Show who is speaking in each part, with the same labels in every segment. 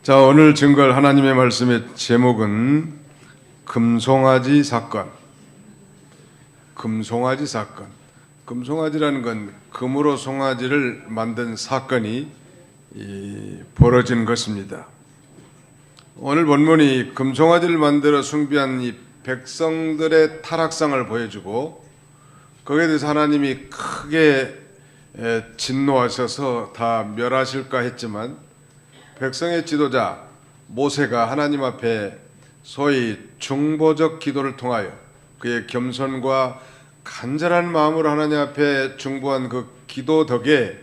Speaker 1: 자, 오늘 증거할 하나님의 말씀의 제목은 금송아지 사건. 금송아지 사건. 금송아지라는 건 금으로 송아지를 만든 사건이 벌어진 것입니다. 오늘 본문이 금송아지를 만들어 숭배한 이 백성들의 타락상을 보여주고 거기에 대해서 하나님이 크게 진노하셔서 다 멸하실까 했지만 백성의 지도자 모세가 하나님 앞에 소위 중보적 기도를 통하여 그의 겸손과 간절한 마음으로 하나님 앞에 중보한 그 기도 덕에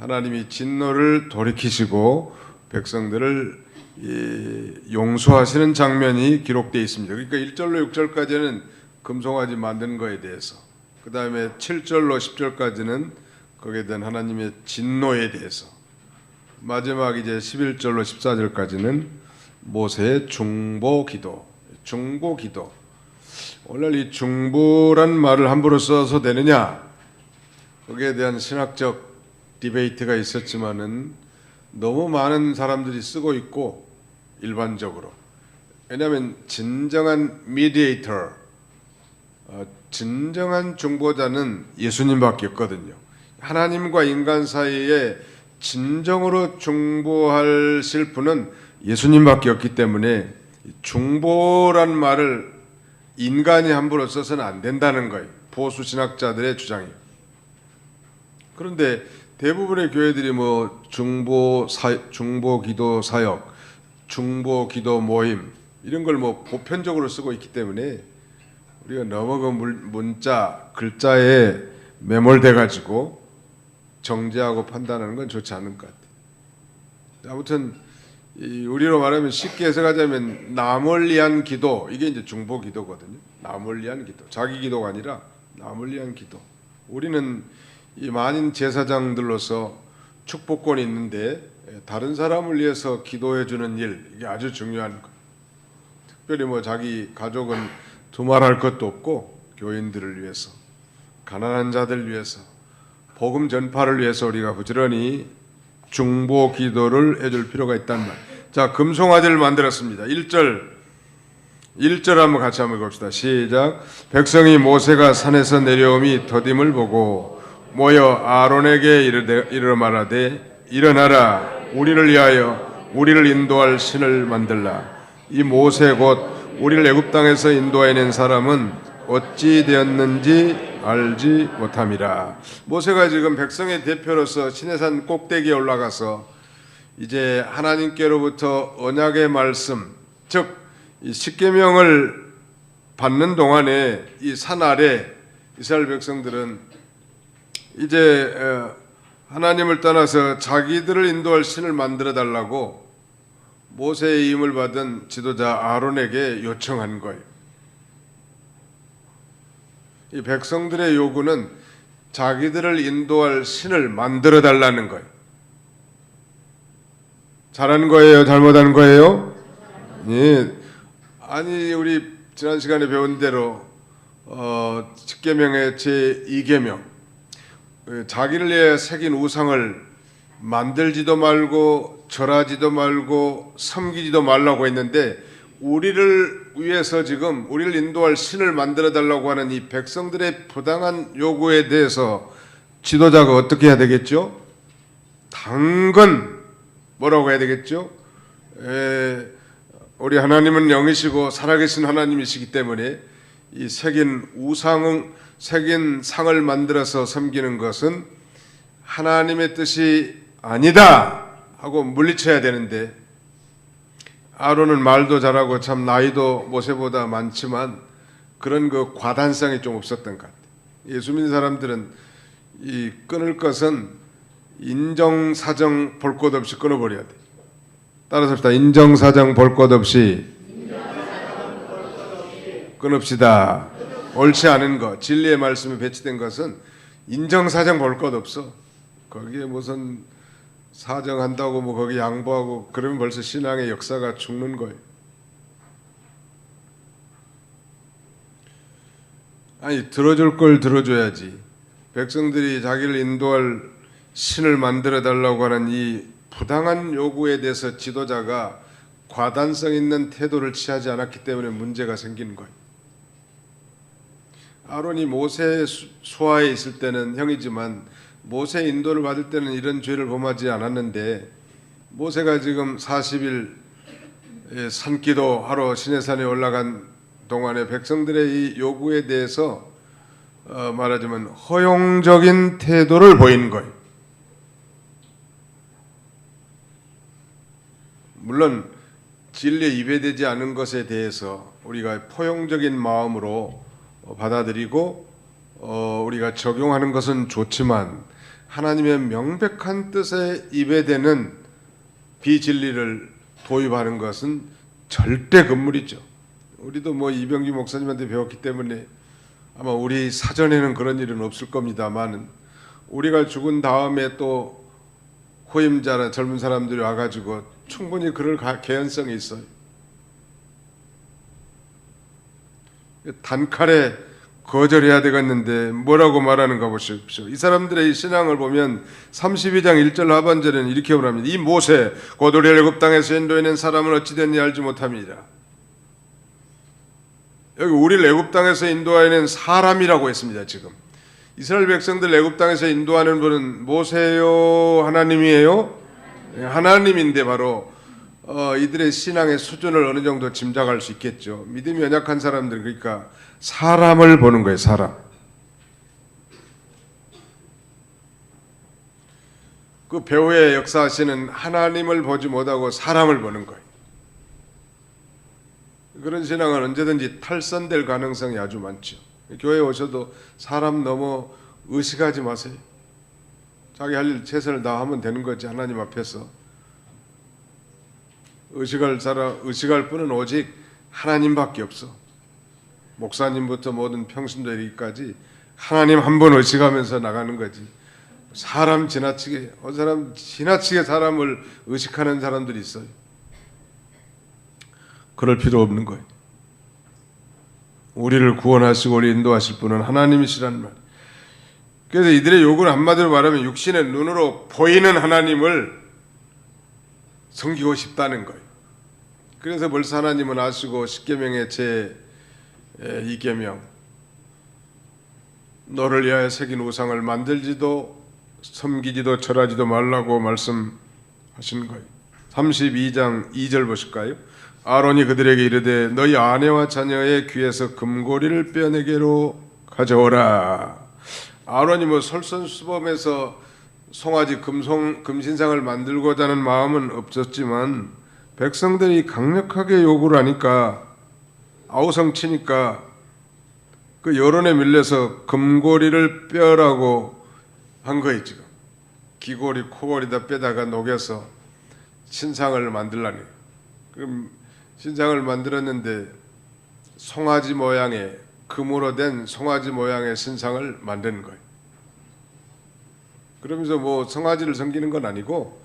Speaker 1: 하나님이 진노를 돌이키시고 백성들을 용서하시는 장면이 기록되어 있습니다. 그러니까 1절로 6절까지는 금송아지 만드는 거에 대해서, 그 다음에 7절로 10절까지는 거기에 대한 하나님의 진노에 대해서, 마지막 이제 11절로 14절까지는 모세의 중보 기도. 오늘 이 중보란 말을 함부로 써서 되느냐, 거기에 대한 신학적 디베이트가 있었지만은 너무 많은 사람들이 쓰고 있고 일반적으로, 왜냐하면 진정한 미디에이터, 진정한 중보자는 예수님밖에 없거든요. 하나님과 인간 사이에 진정으로 중보하실 분은 예수님밖에 없기 때문에 중보란 말을 인간이 함부로 써서는 안 된다는 거예요. 보수 신학자들의 주장이에요. 그런데 대부분의 교회들이 뭐 중보 기도 사역, 중보 기도 모임 이런 걸 뭐 보편적으로 쓰고 있기 때문에 우리가 너무 그 문자 글자에 매몰돼 가지고 정죄하고 판단하는 건 좋지 않은 것 같아요. 아무튼 우리로 말하면 쉽게 해석하자면 남을 위한 기도, 이게 이제 중보 기도거든요. 남을 위한 기도, 자기 기도가 아니라 남을 위한 기도. 우리는 이 많은 제사장들로서 축복권이 있는데 다른 사람을 위해서 기도해 주는 일, 이게 아주 중요한 거예요. 특별히 뭐 자기 가족은 두말할 것도 없고 교인들을 위해서, 가난한 자들 위해서, 복음 전파를 위해서 우리가 부지런히 중보 기도를 해줄 필요가 있단 말. 자, 금송아지를 만들었습니다. 1절 한번 같이 한번 봅시다. 시작. 백성이 모세가 산에서 내려오미 더딤을 보고 모여 아론에게 이르러 말하되 일어나라, 우리를 위하여 우리를 인도할 신을 만들라. 이 모세 곧 우리를 애굽 땅에서 인도해낸 사람은 어찌 되었는지 알지 못함이라. 모세가 지금 백성의 대표로서 시내산 꼭대기에 올라가서 이제 하나님께로부터 언약의 말씀, 즉 이 십계명을 받는 동안에 이 산 아래 이스라엘 백성들은 이제 하나님을 떠나서 자기들을 인도할 신을 만들어 달라고 모세의 임을 받은 지도자 아론에게 요청한 거예요. 이 백성들의 요구는 자기들을 인도할 신을 만들어 달라는 거예요. 잘하는 거예요? 잘못하는 거예요? 예. 아니, 우리 지난 시간에 배운 대로 십계명의 제2계명, 자기를 위해 새긴 우상을 만들지도 말고 절하지도 말고 섬기지도 말라고 했는데, 우리를 위해서 지금 우리를 인도할 신을 만들어 달라고 하는 이 백성들의 부당한 요구에 대해서 지도자가 어떻게 해야 되겠죠? 당근 뭐라고 해야 되겠죠? 우리 하나님은 영이시고 살아계신 하나님이시기 때문에 이 새긴 상을 만들어서 섬기는 것은 하나님의 뜻이 아니다 하고 물리쳐야 되는데, 아론은 말도 잘하고 참 나이도 모세보다 많지만 그런 그 과단성이 좀 없었던 것 같아요. 예수 믿는 사람들은 이 끊을 것은 인정사정 볼 것 없이 끊어버려야 돼. 따라서 합시다. 인정사정 볼 것 없이 끊읍시다. 옳지 않은 것, 진리의 말씀이 배치된 것은 인정사정 볼 것 없어. 거기에 무슨 사정한다고 뭐 거기 양보하고 그러면 벌써 신앙의 역사가 죽는 거예요. 아니, 들어줄 걸 들어줘야지. 백성들이 자기를 인도할 신을 만들어 달라고 하는 이 부당한 요구에 대해서 지도자가 과단성 있는 태도를 취하지 않았기 때문에 문제가 생기는 거예요. 아론이 모세 수하에 있을 때는 형이지만 모세 인도를 받을 때는 이런 죄를 범하지 않았는데, 모세가 지금 40일 산기도 하러 시내산에 올라간 동안에 백성들의 이 요구에 대해서 말하자면 허용적인 태도를 보이는 거예요. 물론 진리에 입에되지 않은 것에 대해서 우리가 포용적인 마음으로 받아들이고 우리가 적용하는 것은 좋지만, 하나님의 명백한 뜻에 입에되는 비진리를 도입하는 것은 절대 금물이죠. 우리도 뭐 이병기 목사님한테 배웠기 때문에 아마 우리 사전에는 그런 일은 없을 겁니다만, 우리가 죽은 다음에 또 후임자나 젊은 사람들이 와가지고 충분히 그럴 개연성이 있어요. 단칼에 거절해야 되겠는데 뭐라고 말하는가 보십시오. 이 사람들의 이 신앙을 보면 32장 1절 하반절에는 이렇게 말합니다. 이 모세 곧 우리를 애굽 땅에서 인도해낸 사람은 어찌 됐니 알지 못함이라. 여기 우리를 애굽 땅에서 인도해낸 사람이라고 했습니다. 지금 이스라엘 백성들 애굽 땅에서 인도하는 분은 모세요, 하나님이에요? 하나님인데 바로 이들의 신앙의 수준을 어느 정도 짐작할 수 있겠죠. 믿음이 연약한 사람들, 그러니까 사람을 보는 거예요. 사람. 그 배후에 역사하시는 하나님을 보지 못하고 사람을 보는 거예요. 그런 신앙은 언제든지 탈선될 가능성이 아주 많죠. 교회에 오셔도 사람 너무 의식하지 마세요. 자기 할 일 최선을 다하면 되는 거지. 하나님 앞에서 의식할 분은 오직 하나님밖에 없어. 목사님부터 모든 평신도에게까지 하나님 한 분 의식하면서 나가는 거지. 사람 지나치게 사람을 의식하는 사람들이 있어요. 그럴 필요 없는 거예요. 우리를 구원하시고 우리 인도하실 분은 하나님이시라는 말. 그래서 이들의 요구는 한마디로 말하면 육신의 눈으로 보이는 하나님을 섬기고 싶다는 거예요. 그래서 벌써 하나님은 아시고 십계명의 제 2계명 너를 위하여 새긴 우상을 만들지도 섬기지도 절하지도 말라고 말씀하신 거예요. 32장 2절 보실까요? 아론이 그들에게 이르되 너희 아내와 자녀의 귀에서 금고리를 빼내게로 가져오라. 아론이 뭐 솔선수범해서 송아지 금신상을 만들고자 하는 마음은 없었지만, 백성들이 강력하게 요구를 하니까, 아우성치니까 그 여론에 밀려서 금고리를 빼라고 한 거예요. 지금 귀고리 코고리 다 빼다가 녹여서 신상을 만들라니. 그럼 신상을 만들었는데 송아지 모양의, 금으로 된 송아지 모양의 신상을 만드는 거예요. 그러면서 뭐 송아지를 섬기는 건 아니고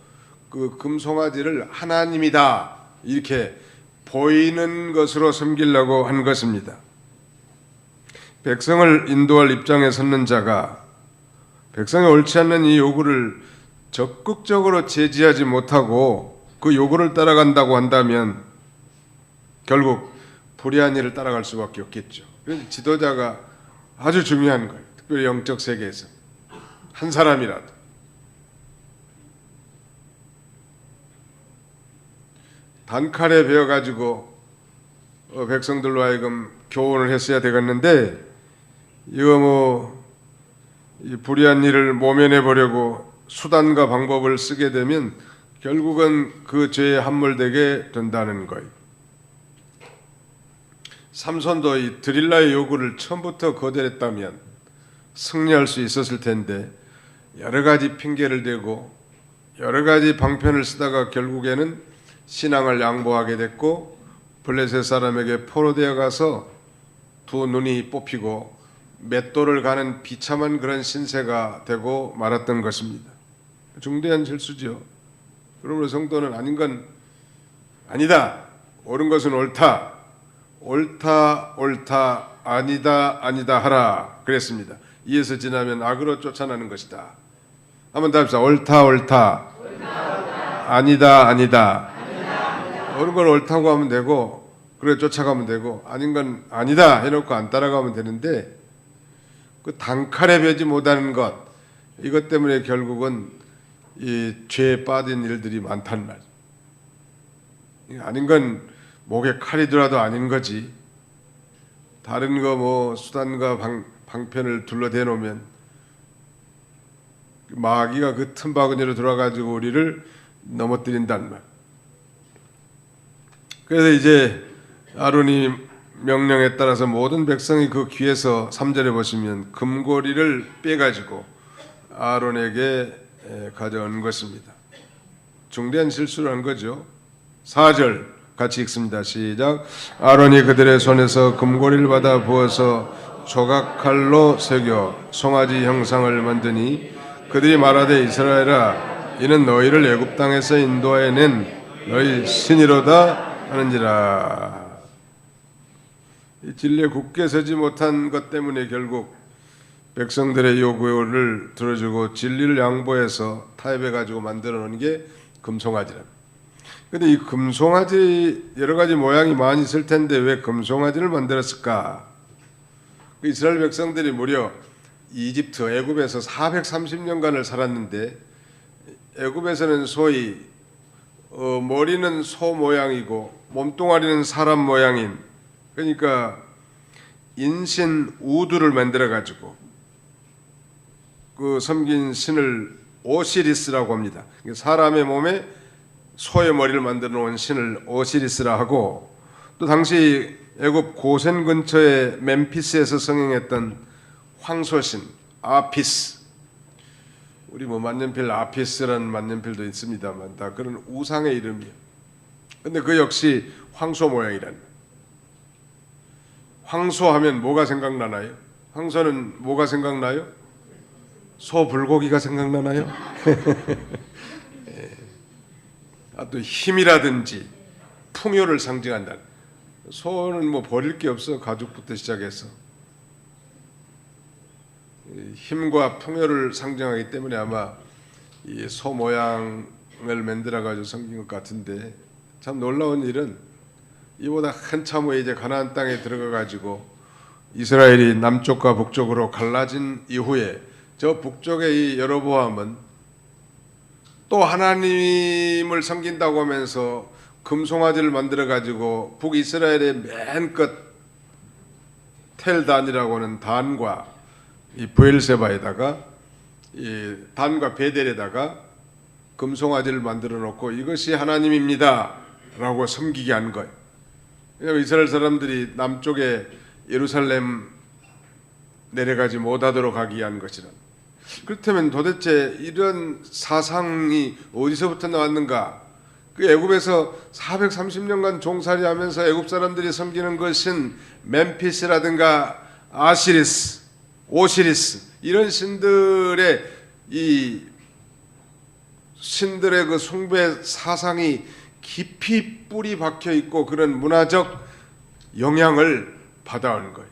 Speaker 1: 그 금송아지를 하나님이다 이렇게 보이는 것으로 섬기려고 한 것입니다. 백성을 인도할 입장에 섰는 자가 백성이 옳지 않는 이 요구를 적극적으로 제지하지 못하고 그 요구를 따라간다고 한다면 결국 불의한 일을 따라갈 수밖에 없겠죠. 그래서 지도자가 아주 중요한 거예요. 특별히 영적 세계에서 한 사람이라도 단칼에 베어가지고 백성들로 하여금 교훈을 했어야 되겠는데, 이거 뭐 이 불의한 일을 모면해 보려고 수단과 방법을 쓰게 되면 결국은 그 죄에 함몰되게 된다는 거예요. 삼손도 이 드릴라의 요구를 처음부터 거절했다면 승리할 수 있었을 텐데, 여러 가지 핑계를 대고 여러 가지 방편을 쓰다가 결국에는 신앙을 양보하게 됐고, 블레셋 사람에게 포로되어 가서 두 눈이 뽑히고 맷돌을 가는 비참한 그런 신세가 되고 말았던 것입니다. 중대한 실수죠. 그러므로 성도는 아닌 건 아니다, 옳은 것은 옳다, 옳다 옳다, 아니다 아니다 하라 그랬습니다. 이에서 지나면 악으로 쫓아나는 것이다. 한번 더 합시다. 옳다 옳다, 아니다, 아니다. 어느 걸 옳다고 하면 되고, 그래 쫓아가면 되고, 아닌 건 아니다 해놓고 안 따라가면 되는데, 그 단칼에 배지 못하는 것, 이것 때문에 결국은 이 죄에 빠진 일들이 많단 말이에요. 아닌 건 목에 칼이 들어도 아닌 거지. 다른 거 뭐 수단과 방편을 둘러대 놓으면 마귀가 그 틈바구니로 들어가지고 우리를 넘어뜨린단 말. 그래서 이제 아론이 명령에 따라서 모든 백성이 그 귀에서 3절에 보시면 금고리를 빼가지고 아론에게 가져온 것입니다. 중대한 실수를 한 거죠. 4절 같이 읽습니다. 시작. 아론이 그들의 손에서 금고리를 받아 부어서 조각칼로 새겨 송아지 형상을 만드니 그들이 말하되 이스라엘아 이는 너희를 애굽 땅에서 인도하여 낸 너희 신이로다 하는지라. 이 진리에 굳게 서지 못한 것 때문에 결국 백성들의 요구를 들어주고 진리를 양보해서 타협해 가지고 만들어 놓은 게 금송아지랍니다. 근데 이 금송아지 여러 가지 모양이 많이 있을 텐데 왜 금송아지를 만들었을까? 이스라엘 백성들이 무려 이집트 애굽에서 430년간을 살았는데 애굽에서는 소위 머리는 소 모양이고 몸뚱아리는 사람 모양인, 그러니까 인신 우두를 만들어 가지고 그 섬긴 신을 오시리스라고 합니다. 사람의 몸에 소의 머리를 만들어 놓은 신을 오시리스라 하고, 또 당시 애굽 고센 근처의 멤피스에서 성행했던 황소신 아피스, 우리 뭐 만년필 아피스라는 만년필도 있습니다만 다 그런 우상의 이름이에요. 근데 그 역시 황소 모양이란. 황소하면 뭐가 생각나나요? 황소는 뭐가 생각나요? 소 불고기가 생각나나요? 또 힘이라든지 풍요를 상징한다. 소는 뭐 버릴 게 없어. 가죽부터 시작해서 힘과 풍요를 상징하기 때문에 아마 이 소 모양을 만들어 가지고 섬긴 것 같은데, 참 놀라운 일은 이보다 한참 후에 이제 가나안 땅에 들어가 가지고 이스라엘이 남쪽과 북쪽으로 갈라진 이후에 저 북쪽의 이 여로보암은 또 하나님을 섬긴다고 하면서 금송아지를 만들어 가지고 북이스라엘의 맨 끝 텔단이라고 하는 단과 이 브엘세바에다가 이 단과 베델에다가 금송아지를 만들어 놓고 이것이 하나님입니다라고 섬기게 한 거예요. 왜냐하면 이스라엘 사람들이 남쪽에 예루살렘 내려가지 못하도록 하기 위한 것이란. 그렇다면 도대체 이런 사상이 어디서부터 나왔는가? 그 애굽에서 430년간 종살이하면서 애굽 사람들이 섬기는 것은 멤피스라든가 아시리스, 오시리스 이런 신들의 그 숭배 사상이 깊이 뿌리 박혀 있고 그런 문화적 영향을 받아온 거예요.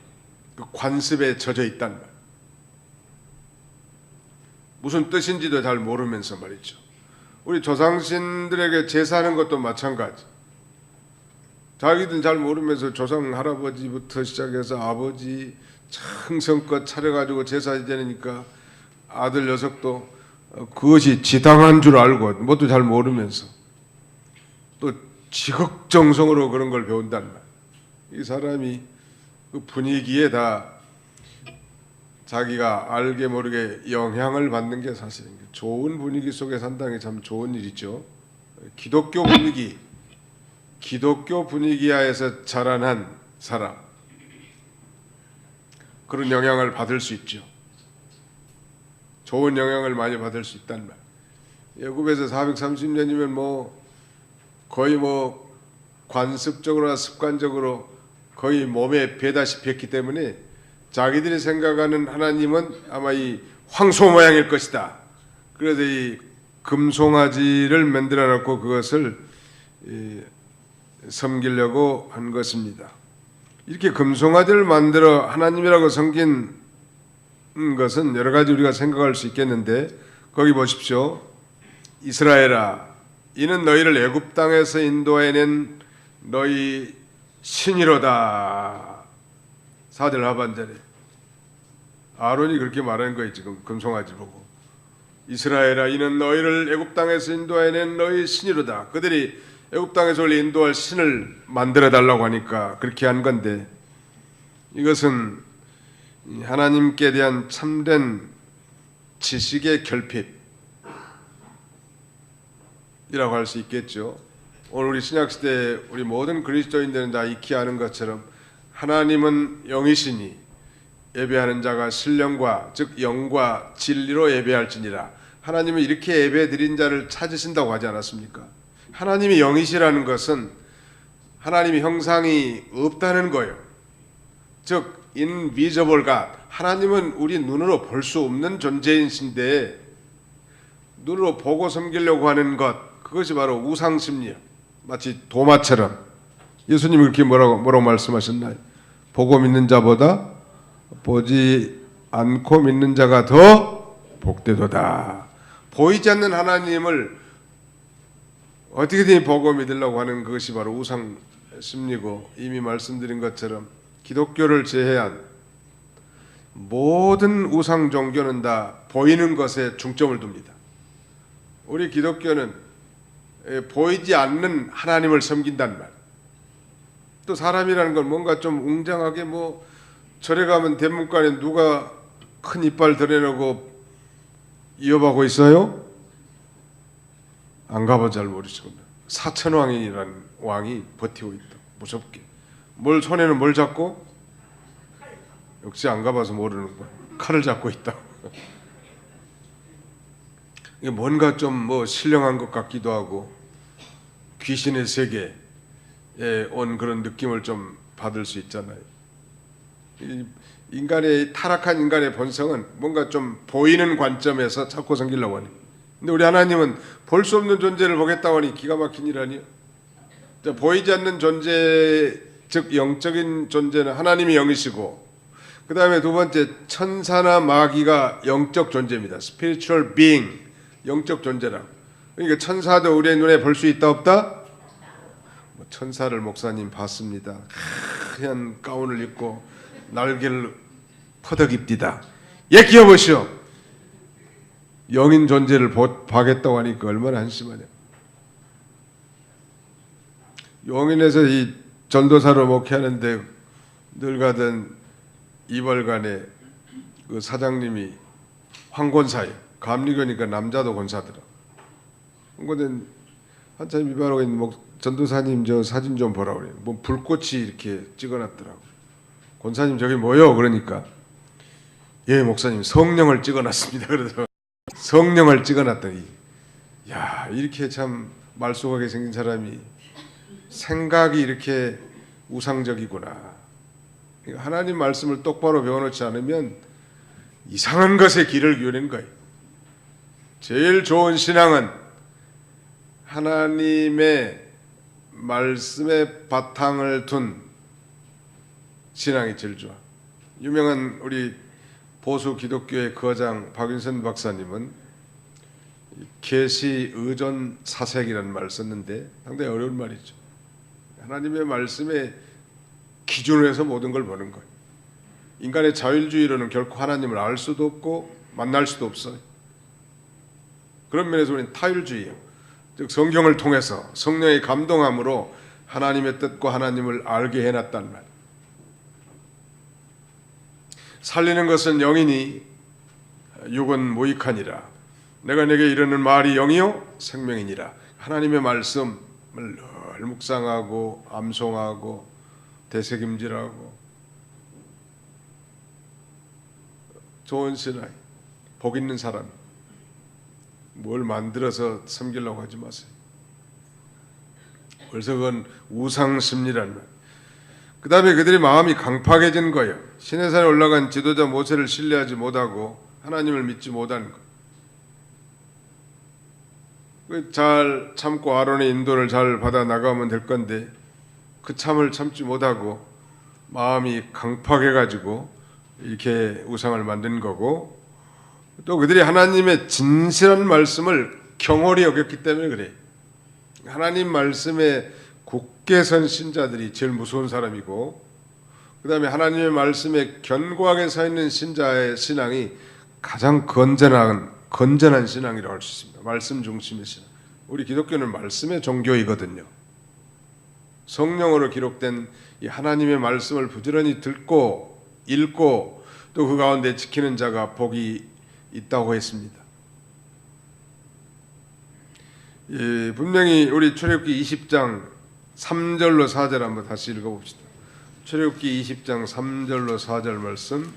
Speaker 1: 그 관습에 젖어 있단 말이에요. 무슨 뜻인지도 잘 모르면서 말이죠. 우리 조상신들에게 제사하는 것도 마찬가지. 자기들은 잘 모르면서 조상 할아버지부터 시작해서 아버지 청성껏 차려가지고 제사 지내니까 아들 녀석도 그것이 지당한 줄 알고 뭣도 잘 모르면서 또 지극정성으로 그런 걸 배운단 말이에요. 이 사람이 그 분위기에 다 자기가 알게 모르게 영향을 받는 게 사실은 좋은 분위기 속에 산다는 게 참 좋은 일이죠. 기독교 분위기 하에서 자라난 사람, 그런 영향을 받을 수 있죠. 좋은 영향을 많이 받을 수 있단 말. 애굽에서 430년이면 뭐 거의 뭐 관습적으로나 습관적으로 거의 몸에 배다시피 했기 때문에 자기들이 생각하는 하나님은 아마 이 황소 모양일 것이다. 그래서 이 금송아지를 만들어 놓고 그것을 섬기려고 한 것입니다. 이렇게 금송아지를 만들어 하나님이라고 섬긴 것은 여러 가지 우리가 생각할 수 있겠는데, 거기 보십시오. 이스라엘아, 이는 너희를 애굽 땅에서 인도해낸 너희 신이로다. 4절 하반절에 아론이 그렇게 말하는 거예요. 지금 금송아지 보고 이스라엘아 이는 너희를 애굽 땅에서 인도해낸 너희 신이로다. 그들이 애굽 땅에서 원래 인도할 신을 만들어 달라고 하니까 그렇게 한 건데, 이것은 하나님께 대한 참된 지식의 결핍이라고 할 수 있겠죠. 오늘 우리 신약시대 우리 모든 그리스도인들은 다 익히 아는 것처럼 하나님은 영이시니 예배하는 자가 신령과 즉 영과 진리로 예배할지니라. 하나님은 이렇게 예배 드린 자를 찾으신다고 하지 않았습니까? 하나님이 영이시라는 것은 하나님의 형상이 없다는 거예요. 즉 invisible God, 하나님은 우리 눈으로 볼 수 없는 존재이신데 눈으로 보고 섬기려고 하는 것, 그것이 바로 우상심리예요. 마치 도마처럼 예수님이 그렇게 뭐라고 말씀하셨나요? 보고 믿는 자보다 보지 않고 믿는 자가 더 복되도다. 보이지 않는 하나님을 어떻게든 보고 믿으려고 하는 그것이 바로 우상심리고, 이미 말씀드린 것처럼 기독교를 제외한 모든 우상 종교는 다 보이는 것에 중점을 둡니다. 우리 기독교는 보이지 않는 하나님을 섬긴단 말. 또 사람이라는 건 뭔가 좀 웅장하게 뭐 절에 가면 대문간에 누가 큰 이빨 드러내고 이어하고 있어요? 안 가봐 잘 모르시구나. 사천왕이라는 왕이 버티고 있다. 무섭게. 뭘 손에는 뭘 잡고? 역시 안 가봐서 모르는 거야. 칼을 잡고 있다. 이게 뭔가 좀 뭐 신령한 것 같기도 하고 귀신의 세계에 온 그런 느낌을 좀 받을 수 있잖아요. 인간의 타락한 인간의 본성은 뭔가 좀 보이는 관점에서 자꾸 섬기려고 하니. 근데 우리 하나님은 볼 수 없는 존재를 보겠다고 하니 기가 막힌 일 아니에요? 보이지 않는 존재, 즉 영적인 존재는 하나님이 영이시고, 그 다음에 두 번째 천사나 마귀가 영적 존재입니다. spiritual being, 영적 존재라고. 그러니까 천사도 우리의 눈에 볼 수 있다 없다? 천사를 목사님 봤습니다. 하얀 가운을 입고 날개를 퍼덕 입디다. 예, 기어보시오. 영인 존재를 봐겠다고 하니까 얼마나 한심하냐. 용인에서 이 전도사로 목회하는데 늘 가던 이벌관의 그 사장님이 황권사예요. 감리교니까 남자도 권사더라. 근데 한참 이발하고 있는 전도사님 저 사진 좀 보라 그래요. 뭐 불꽃이 이렇게 찍어놨더라고. 권사님 저게 뭐요? 그러니까 예 목사님 성령을 찍어놨습니다. 그래서 성령을 찍어놨더니 야 이렇게 참 말쑥하게 생긴 사람이 생각이 이렇게 우상적이구나. 하나님 말씀을 똑바로 배워놓지 않으면 이상한 것에 길을 기울이는 거예요. 제일 좋은 신앙은 하나님의 말씀의 바탕을 둔 신앙이 제일 좋아. 유명한 우리 보수 기독교의 거장 박윤선 박사님은 계시 의존 사색이라는 말을 썼는데 상당히 어려운 말이죠. 하나님의 말씀에 기준으로 해서 모든 걸 보는 거예요. 인간의 자율주의로는 결코 하나님을 알 수도 없고 만날 수도 없어요. 그런 면에서 우리는 타율주의예요. 즉 성경을 통해서 성령의 감동함으로 하나님의 뜻과 하나님을 알게 해놨단 말. 살리는 것은 영이니 육은 무익하니라. 내가 내게 이르는 말이 영이요 생명이니라. 하나님의 말씀을 늘 묵상하고 암송하고 되새김질하고 좋은 신앙, 복 있는 사람. 뭘 만들어서 섬기려고 하지 마세요. 벌써 그건 우상심리라는 말. 그 다음에 그들의 마음이 강팍해진 거예요. 시내산에 올라간 지도자 모세를 신뢰하지 못하고 하나님을 믿지 못하는 거. 잘 참고 아론의 인도를 잘 받아 나가면 될 건데 그 참을 참지 못하고 마음이 강팍해가지고 이렇게 우상을 만든 거고, 또 그들이 하나님의 진실한 말씀을 경홀히 여겼기 때문에 그래. 하나님 말씀에 굳게 선 신자들이 제일 무서운 사람이고, 그 다음에 하나님의 말씀에 견고하게 서 있는 신자의 신앙이 가장 건전한 신앙이라고 할 수 있습니다. 말씀 중심의 신앙. 우리 기독교는 말씀의 종교이거든요. 성령으로 기록된 이 하나님의 말씀을 부지런히 듣고 읽고 또 그 가운데 지키는 자가 복이 있다고 했습니다. 분명히 우리 출애굽기 20장 3절로 4절 한번 다시 읽어봅시다. 출애굽기 20장 3절로 4절 말씀.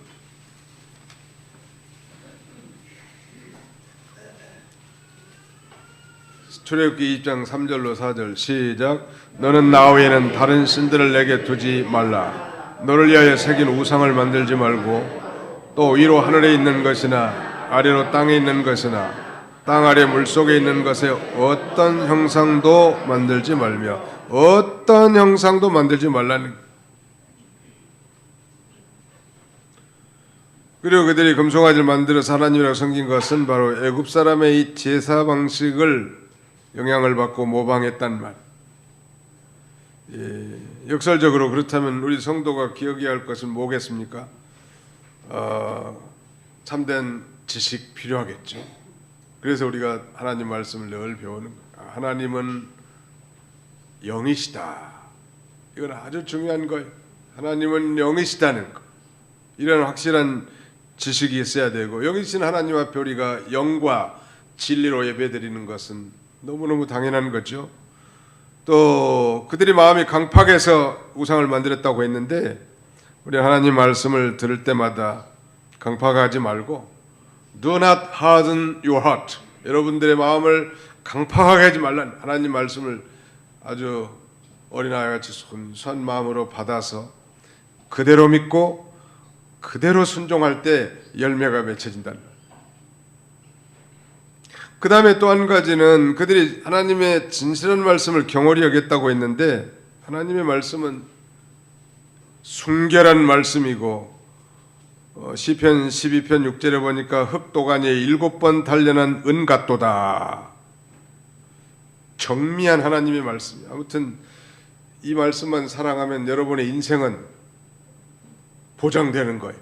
Speaker 1: 출애굽기 20장 3절로 4절 시작. 너는 나 외에는 다른 신들을 내게 두지 말라. 너를 위하여 새긴 우상을 만들지 말고 또 위로 하늘에 있는 것이나 아래로 땅에 있는 것이나 땅 아래 물속에 있는 것에 어떤 형상도 만들지 말며 어떤 형상도 만들지 말라는. 그리고 그들이 금송아지를 만들어서 하나님이라고 섬긴 것은 바로 애굽 사람의 이 제사 방식을 영향을 받고 모방했단 말. 역설적으로 그렇다면 우리 성도가 기억해야 할 것은 뭐겠습니까? 참된 지식 필요하겠죠. 그래서 우리가 하나님 말씀을 늘 배우는 거예요. 하나님은 영이시다. 이건 아주 중요한 거예요. 하나님은 영이시다는 거. 이런 확실한 지식이 있어야 되고, 영이신 하나님 앞에 우리가 영과 진리로 예배드리는 것은 너무너무 당연한 거죠. 또 그들이 마음이 강팍해서 우상을 만들었다고 했는데, 우리 하나님 말씀을 들을 때마다 강팍하지 말고 Do not harden your heart. 여러분들의 마음을 강팍하게 하지 말라. 하나님 말씀을 아주 어린아이같이 순수한 마음으로 받아서 그대로 믿고 그대로 순종할 때 열매가 맺혀진다는 거예요. 그 다음에 또 한 가지는 그들이 하나님의 진실한 말씀을 경홀히 여겼다고 했는데, 하나님의 말씀은 순결한 말씀이고, 시편 12편 6절에 보니까 흑도가니에 7번 단련한 은 같도다. 정미한 하나님의 말씀이에요. 아무튼 이 말씀만 사랑하면 여러분의 인생은 보장되는 거예요.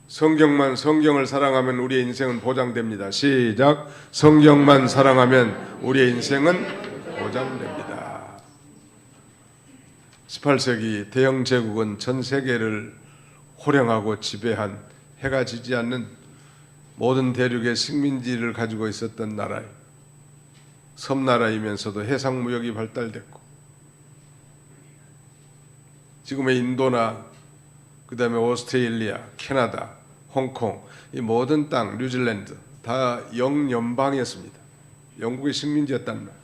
Speaker 1: 성경을 사랑하면 우리의 인생은 보장됩니다. 시작. 성경만 사랑하면 우리의 인생은 보장됩니다. 18세기 대영 제국은 전 세계를 호령하고 지배한, 해가 지지 않는 모든 대륙의 식민지를 가지고 있었던 나라예요. 섬나라이면서도 해상무역이 발달됐고, 지금의 인도나 그 다음에 오스트레일리아, 캐나다, 홍콩, 이 모든 땅, 뉴질랜드 다 영연방이었습니다. 영국의 식민지였단 말이에요.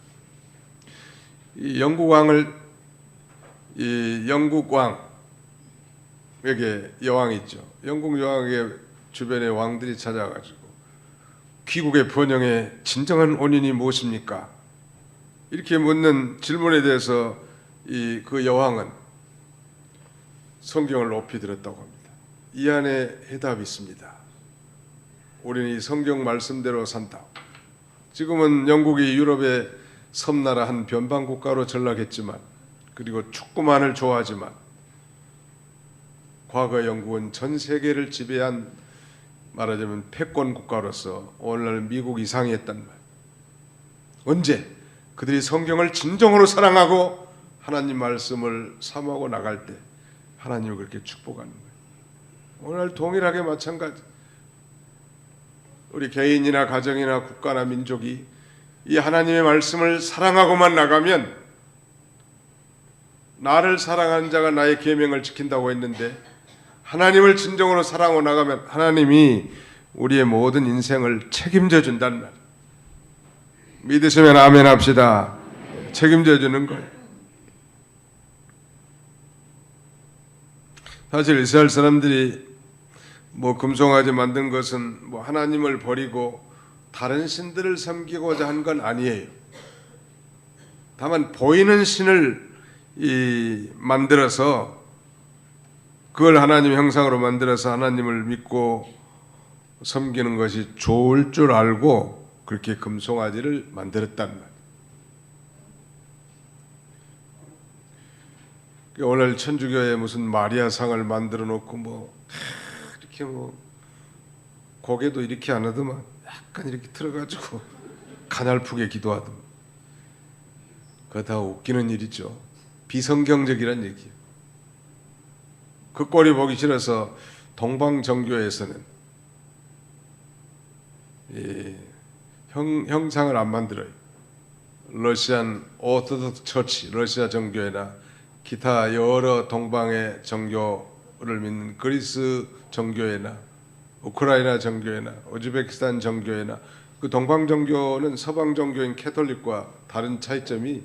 Speaker 1: 이 영국 왕을, 이 영국 왕에게 여왕이 있죠. 영국 여왕의 주변에 왕들이 찾아가지고 귀국의 번영의 진정한 원인이 무엇입니까? 이렇게 묻는 질문에 대해서 그 여왕은 성경을 높이 들었다고 합니다. 이 안에 해답이 있습니다. 우리는 이 성경 말씀대로 산다. 지금은 영국이 유럽의 섬나라 한 변방 국가로 전락했지만, 그리고 축구만을 좋아하지만, 과거 영국은 전 세계를 지배한, 말하자면 패권 국가로서 오늘날 미국 이상이 했단 말. 언제 그들이 성경을 진정으로 사랑하고 하나님 말씀을 사모하고 나갈 때 하나님을 그렇게 축복하는 거예요. 오늘 동일하게 마찬가지. 우리 개인이나 가정이나 국가나 민족이 이 하나님의 말씀을 사랑하고만 나가면, 나를 사랑하는 자가 나의 계명을 지킨다고 했는데, 하나님을 진정으로 사랑하고 나가면 하나님이 우리의 모든 인생을 책임져 준다는 말. 믿으시면 아멘 합시다. 책임져 주는 거예요. 사실 이스라엘 사람들이 금송아지 만든 것은 하나님을 버리고 다른 신들을 섬기고자 한 건 아니에요. 다만 보이는 신을 만들어서 그걸 하나님의 형상으로 만들어서 하나님을 믿고 섬기는 것이 좋을 줄 알고 그렇게 금송아지를 만들었단 말이에요. 오늘 천주교에 무슨 마리아상을 만들어 놓고 뭐 이렇게 뭐 고개도 이렇게 안 하더만 약간 이렇게 틀어가지고 가냘프게 기도하더만. 그거 다 웃기는 일이죠. 비성경적이란 얘기예요. 그 꼴이 보기 싫어서 동방정교에서는 이 형상을 안 만들어요. 러시안 오토독스 처치, 러시아 정교회나 기타 여러 동방의 정교를 믿는 그리스 정교회나 우크라이나 정교회나 우즈베키스탄 정교회나 그 동방 정교는 서방 정교인 캐톨릭과 다른 차이점이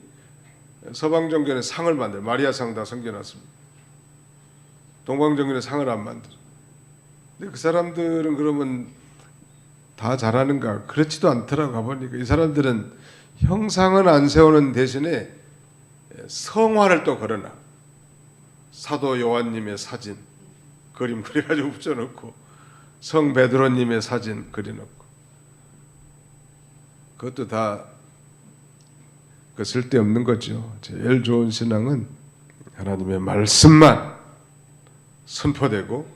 Speaker 1: 서방 정교는 상을 만들어요. 마리아상 다 섬겨놨습니다. 동방 정교는 상을 안 만들어. 근데 그 사람들은 그러면 다 잘하는가? 그렇지도 않더라고. 가보니까 이 사람들은 형상은 안 세우는 대신에 성화를 또 걸어놔. 사도 요한님의 사진 그림 그려가지고 붙여놓고 성 베드로님의 사진 그려놓고 그것도 다 그 쓸데없는 거죠. 제일 좋은 신앙은 하나님의 말씀만 선포되고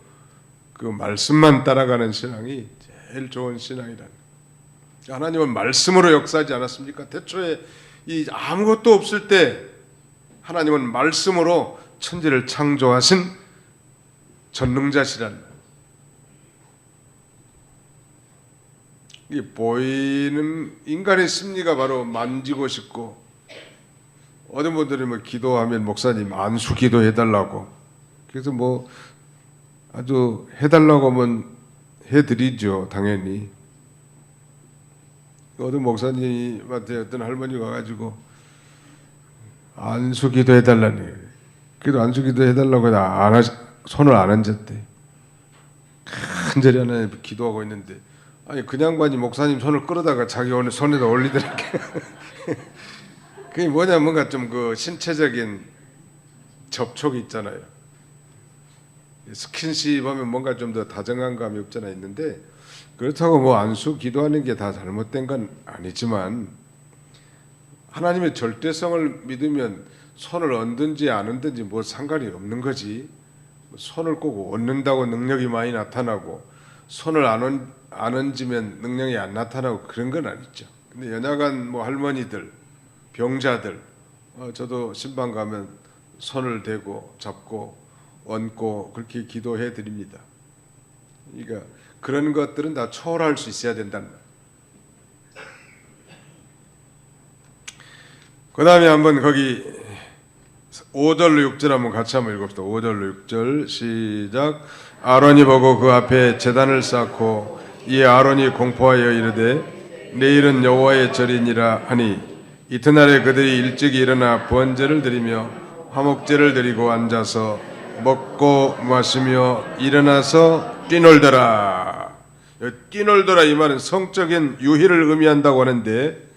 Speaker 1: 그 말씀만 따라가는 신앙이 제일 좋은 신앙이라는. 하나님은 말씀으로 역사하지 않았습니까? 태초에 이 아무것도 없을 때 하나님은 말씀으로 천지를 창조하신 전능자시란. 이 보이는 인간의 심리가 바로 만지고 싶고, 어떤 분들이 뭐 기도하면 목사님 안수 기도해달라고, 그래서 뭐 아주 해달라고 하면 해드리죠, 당연히. 어떤 목사님한테 어떤 할머니가 와가지고 안수 기도해달라니, 그래도 안수 기도해달라고 손을 안 얹었대. 간절히 하나님 기도하고 있는데, 아니 그 양반이 목사님 손을 끌어다가 자기 오늘 손에다 올리더라고요. 그게 뭐냐, 뭔가 좀 그 신체적인 접촉이 있잖아요. 스킨십 하면 뭔가 좀 더 다정한 감이 없잖아 있는데, 그렇다고 뭐 안수 기도하는 게 다 잘못된 건 아니지만 하나님의 절대성을 믿으면 손을 얹든지 안 얹든지 뭐 상관이 없는 거지. 손을 꼭 얹는다고 능력이 많이 나타나고 손을 안 얹으면 능력이 안 나타나고 그런 건 아니죠. 근데 연약한 뭐 할머니들, 병자들, 저도 신방 가면 손을 대고 잡고 얹고 그렇게 기도해 드립니다. 그러니까 그런 것들은 다 초월할 수 있어야 된다는 거예요. 그 다음에 한번 거기 5절로 6절 한번 같이 한번 읽읍시다. 5절로 6절 시작. 아론이 보고 그 앞에 제단을 쌓고 이 아론이 공포하여 이르되 내일은 여호와의 절이니라 하니, 이튿날에 그들이 일찍 일어나 번제를 드리며 화목제를 드리고 앉아서 먹고 마시며 일어나서 뛰놀더라. 뛰놀더라 이 말은 성적인 유희를 의미한다고 하는데,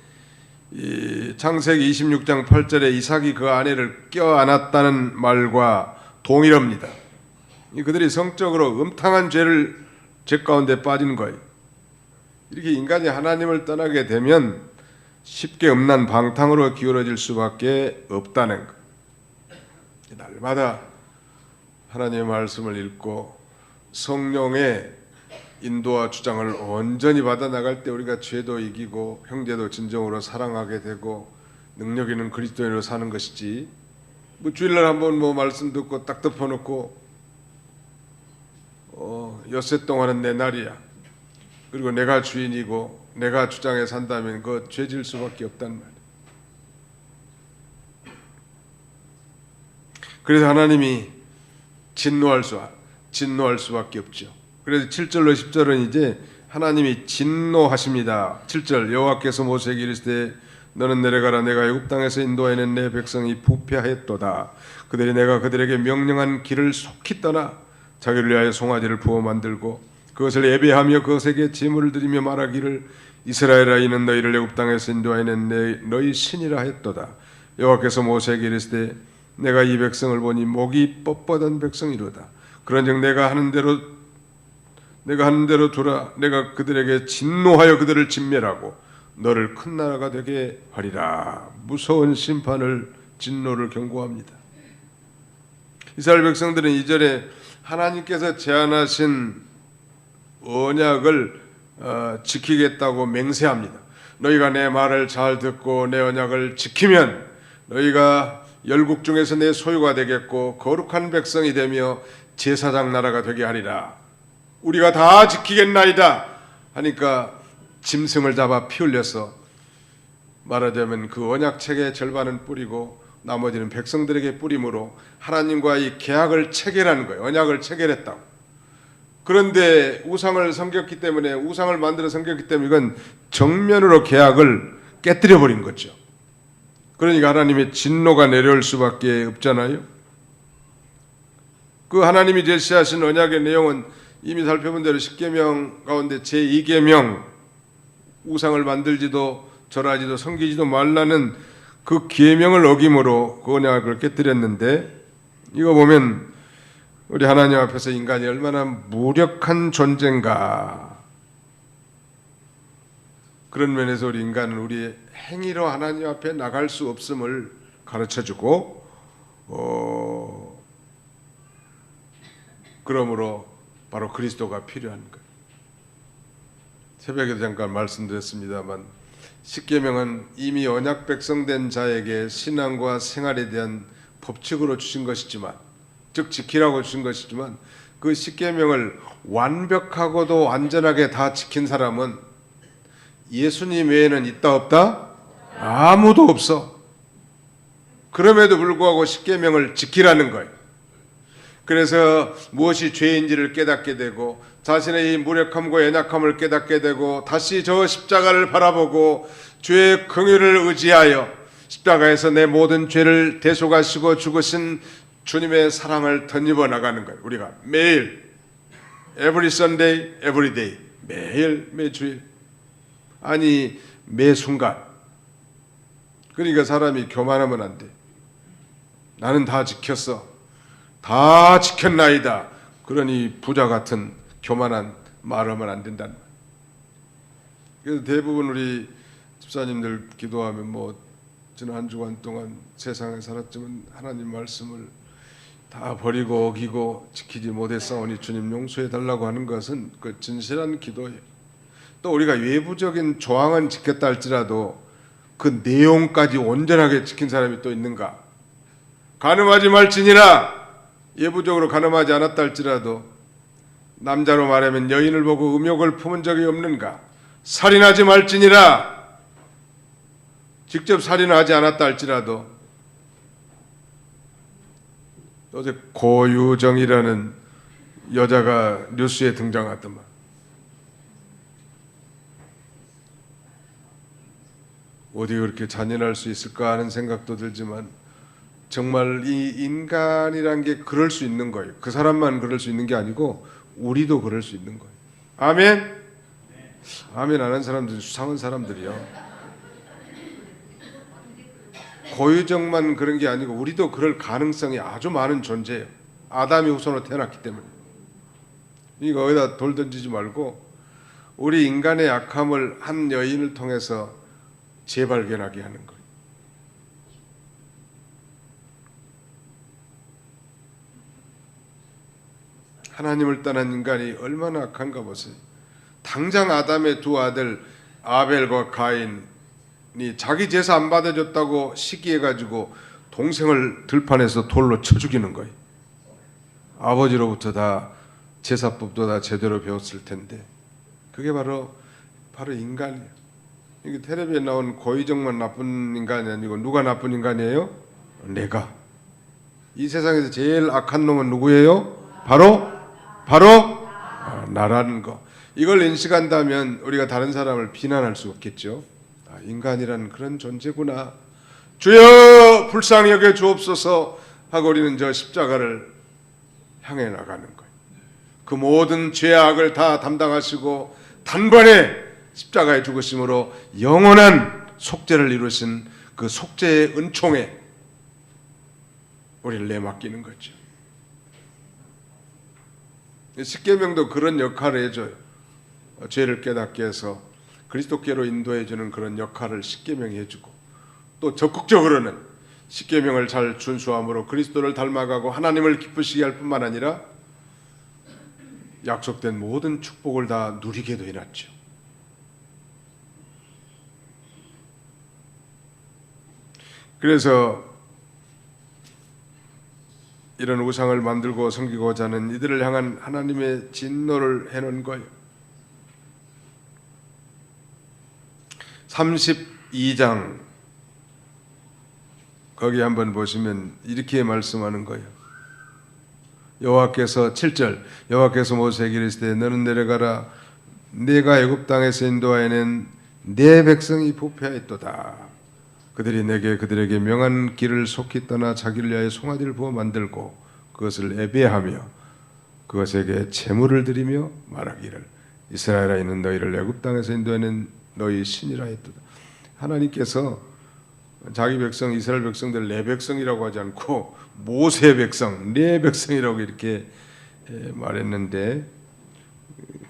Speaker 1: 이 창세기 26장 8절에 이삭이 그 아내를 껴안았다는 말과 동일합니다. 그들이 성적으로 음탕한 죄 가운데 빠진 거예요. 이렇게 인간이 하나님을 떠나게 되면 쉽게 음란 방탕으로 기울어질 수밖에 없다는 것. 날마다 하나님의 말씀을 읽고 성령의 인도와 주장을 온전히 받아 나갈 때 우리가 죄도 이기고 형제도 진정으로 사랑하게 되고 능력 있는 그리스도인으로 사는 것이지, 뭐 주일날 한번 뭐 말씀 듣고 딱 덮어놓고 엿새 동안은 내 날이야, 그리고 내가 주인이고 내가 주장해 산다면 그 죄질 수밖에 없단 말이야. 그래서 하나님이 진노할 수밖에 없죠. 그래서 7절로 10절은 이제 하나님이 진노하십니다. 7절 여호와께서 모세에게 이르시되 너는 내려가라. 내가 애굽 땅에서 인도하여낸 내 백성이 부패하였도다. 그들이 내가 그들에게 명령한 길을 속히 떠나 자기를 위하여 송아지를 부어 만들고 그것을 예배하며 그것에게 제물을 드리며 말하기를 이스라엘아 이는 너희를 애굽 땅에서 인도하여낸 너희 신이라 했도다. 여호와께서 모세에게 이르시되 내가 이 백성을 보니 목이 뻣뻣한 백성이로다. 그런즉 내가 하는 대로 두라. 내가 그들에게 진노하여 그들을 진멸하고 너를 큰 나라가 되게 하리라. 무서운 심판을 진노를 경고합니다. 이스라엘 백성들은 이전에 하나님께서 제안하신 언약을 지키겠다고 맹세합니다. 너희가 내 말을 잘 듣고 내 언약을 지키면 너희가 열국 중에서 내 소유가 되겠고 거룩한 백성이 되며 제사장 나라가 되게 하리라. 우리가 다 지키겠나이다 하니까 짐승을 잡아 피 흘려서 말하자면 그 언약책의 절반은 뿌리고 나머지는 백성들에게 뿌림으로 하나님과의 계약을 체결하는 거예요. 언약을 체결했다고. 그런데 우상을 섬겼기 때문에, 우상을 만들어 섬겼기 때문에 이건 정면으로 계약을 깨뜨려 버린 거죠. 그러니까 하나님의 진노가 내려올 수밖에 없잖아요. 그 하나님이 제시하신 언약의 내용은 이미 살펴본 대로 10계명 가운데 제2계명, 우상을 만들지도 절하지도 섬기지도 말라는 그 계명을 어김으로 그 언약을 깨뜨렸는데, 이거 보면 우리 하나님 앞에서 인간이 얼마나 무력한 존재인가. 그런 면에서 우리 인간은 우리의 행위로 하나님 앞에 나갈 수 없음을 가르쳐주고, 그러므로 바로 그리스도가 필요한 거예요. 새벽에도 잠깐 말씀드렸습니다만, 십계명은 이미 언약 백성된 자에게 신앙과 생활에 대한 법칙으로 주신 것이지만, 즉 지키라고 주신 것이지만, 그 십계명을 완벽하고도 완전하게 다 지킨 사람은 예수님 외에는 있다 없다? 아무도 없어. 그럼에도 불구하고 십계명을 지키라는 거예요. 그래서 무엇이 죄인지를 깨닫게 되고, 자신의 이 무력함과 연약함을 깨닫게 되고, 다시 저 십자가를 바라보고 죄의 긍휼을 의지하여 십자가에서 내 모든 죄를 대속하시고 죽으신 주님의 사랑을 덧입어 나가는 거예요. 우리가 매일, every Sunday, every day, 매일 매주일, 아니 매 순간. 그러니까 사람이 교만하면 안 돼. 나는 다 지켰어, 다 지켰나이다. 그러니 부자 같은 교만한 말하면 안 된다는 거예요. 그래서 대부분 우리 집사님들 기도하면 저는 한 주간 동안 세상에 살았지만 하나님 말씀을 다 버리고 어기고 지키지 못했사오니 주님 용서해 달라고 하는 것은 그 진실한 기도예요. 또 우리가 외부적인 조항은 지켰다 할지라도 그 내용까지 온전하게 지킨 사람이 또 있는가? 간음하지 말지니라, 예부적으로 간음하지 않았다 할지라도 남자로 말하면 여인을 보고 음욕을 품은 적이 없는가? 살인하지 말지니라, 직접 살인하지 않았다 할지라도. 어제 고유정이라는 여자가 뉴스에 등장하더만. 어디 그렇게 잔인할 수 있을까 하는 생각도 들지만, 정말 이 인간이란 게 그럴 수 있는 거예요. 그 사람만 그럴 수 있는 게 아니고 우리도 그럴 수 있는 거예요. 아멘? 아멘 안 하는 사람들은 수상한 사람들이요. 고유정만 그런 게 아니고 우리도 그럴 가능성이 아주 많은 존재예요. 아담이 후손으로 태어났기 때문에. 이거 어디다 돌 던지지 말고 우리 인간의 약함을 한 여인을 통해서 재발견하게 하는 거예요. 하나님을 떠난 인간이 얼마나 악한가 보세요. 당장 아담의 두 아들 아벨과 가인이 자기 제사 안 받아줬다고 시기해가지고 동생을 들판에서 돌로 쳐 죽이는 거예요. 아버지로부터 다 제사법도 다 제대로 배웠을 텐데. 그게 바로 인간이에요. 이게 텔레비에 나온 고의정만 나쁜 인간이 아니고 누가 나쁜 인간이에요? 내가. 이 세상에서 제일 악한 놈은 누구예요? 바로 나라는 거. 이걸 인식한다면 우리가 다른 사람을 비난할 수 없겠죠. 인간이란 그런 존재구나. 주여 불쌍히 여겨 주옵소서 하고 우리는 저 십자가를 향해 나가는 거예요. 그 모든 죄악을 다 담당하시고 단번에 십자가에 죽으심으로 영원한 속죄를 이루신 그 속죄의 은총에 우리를 내맡기는 거죠. 십계명도 그런 역할을 해줘요. 죄를 깨닫게 해서. 그리스도께로 인도해 주는 그런 역할을 십계명이 해주고, 또 적극적으로는 십계명을 잘 준수함으로 그리스도를 닮아가고 하나님을 기쁘시게 할 뿐만 아니라 약속된 모든 축복을 다 누리게도 해놨죠. 그래서 이런 우상을 만들고 섬기고자 하는 이들을 향한 하나님의 진노를 해놓은 거예요. 32장 거기 한번 보시면 이렇게 말씀하는 거예요. 여호와께서 7절 여호와께서 모세에게 이르시되 너는 내려가라 내가 애굽 땅에서 인도하여낸 내 백성이 부패하였도다. 그들이 내게 그들에게 명한 길을 속히 떠나 자기를 위하여 송아지를 부어 만들고 그것을 애배하며 그것에게 제물을 드리며 말하기를 이스라엘아 이는 너희를 애굽 땅에서 인도하는 너희 신이라 했도다. 하나님께서 자기 백성 이스라엘 백성들 내 백성이라고 하지 않고 모세 백성 내 백성이라고 이렇게 말했는데,